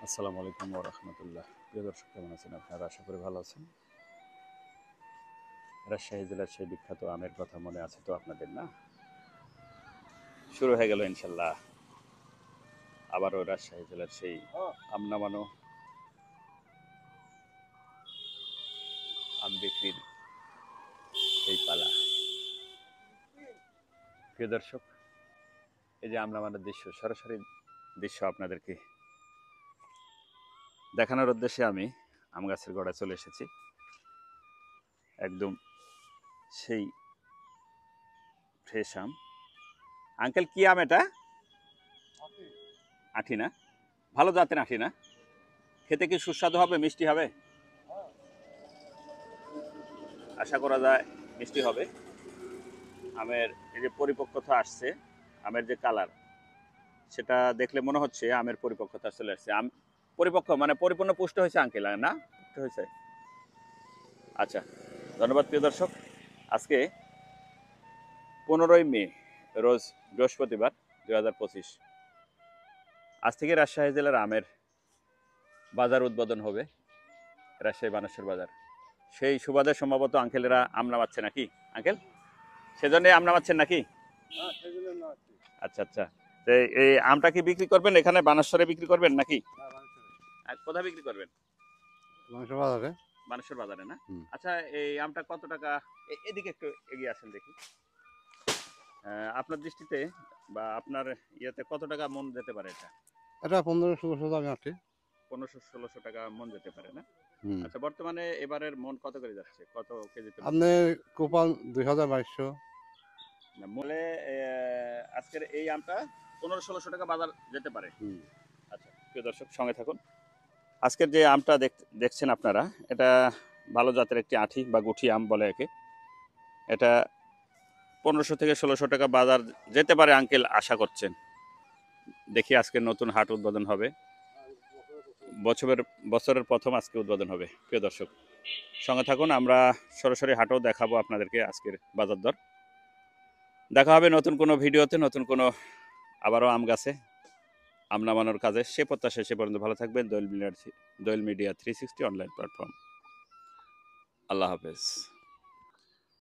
আসসালামু আলাইকুম ওয়া রাহমাতুল্লাহ। প্রিয় দর্শক, কেমন আছেন আপনারা? আশা করি ভালো আছেন। রাজশাহী জেলার সেই বিখ্যাত আমের কথা মনে আছে তো আপনাদের, না? শুরু হয়ে গেল ইনশাল্লাহ আবারও রাজশাহী জেলার সেই আম নামানো, আম বিক্রির সেই পালা। প্রিয় দর্শক, এই যে আম নামানোর দৃশ্য, সরাসরি দৃশ্য আপনাদেরকে দেখানোর উদ্দেশ্যে আমি আম গাছের গোড়ায় চলে এসেছি। একদম সেই ফ্রেশ আম। আঙ্কেল, কি আম এটা? আঠি না? ভালো জাতের আঠি না? খেতে কি সুস্বাদু হবে, মিষ্টি হবে? আশা করা যায় মিষ্টি হবে। আমের এই যে পরিপক্কতা আসছে, আমের যে কালার, সেটা দেখলে মনে হচ্ছে আমের পরিপক্কতা চলে আসছে। আম পরিপক্ক মানে পরিপূর্ণ পুষ্ট হয়েছে আঙ্কেল, না? পুষ্ট হয়েছে। আচ্ছা, ধন্যবাদ প্রিয় দর্শক। আজকে 15ই মে, রোজ বৃহস্পতিবার, 2025। আজ থেকে রাজশাহী জেলার আমের বাজার উদ্বোধন হবে, রাজশাহী বানেশ্বর বাজার। সেই সুবাদে সম্ভবত আঙ্কেলেরা আম নামাচ্ছে নাকি আঙ্কেল? সেজন্য আম নামাচ্ছেন নাকি? আচ্ছা আচ্ছা। এই আমটা কি বিক্রি করবেন এখানে বানেশ্বরে বিক্রি করবেন নাকি? আর কোথায় বিক্রি করবেন? বানেশ্বর বাজারে, না? আচ্ছা, এই আমটা কত টাকা? এদিকে একটু এগিয়ে আসেন দেখি। আপনার দৃষ্টিতে বা আপনার ইয়েতে কত টাকা মন যেতে পারে এটা? এটা 1500-1600 দামে আছে। 1500-1600 টাকা মন যেতে পারে, না? আচ্ছা, বর্তমানে এবারের মন কত করে যাচ্ছে, কত কেজিতে? আপনার কোপান 2200। মূলে আজকের এই আমটা 1500-1600 টাকা বাজার যেতে পারে। আচ্ছা, প্রিয় দর্শক, সঙ্গে থাকুন। আজকের যে আমটা দেখছেন আপনারা, এটা ভালো জাতের একটি আঁঠি বা গুঠি আম বলে একে। এটা 1500 থেকে 1600 টাকা বাজার যেতে পারে আঙ্কেল আশা করছেন। দেখি আজকের নতুন হাট উদ্বোধন হবে, বছরের প্রথম আজকে উদ্বোধন হবে। প্রিয় দর্শক, সঙ্গে থাকুন, আমরা সরাসরি হাটও দেখাবো আপনাদেরকে আজকের বাজার দর। দেখা হবে নতুন কোনো ভিডিওতে, নতুন কোনো আবারও আম গাছে আম নামানোর কাজে। সে প্রত্যাশা, সে পর্যন্ত ভালো থাকবেন। দোয়েল মিডিয়া 360 অনলাইন প্ল্যাটফর্ম। আল্লাহ হাফেজ।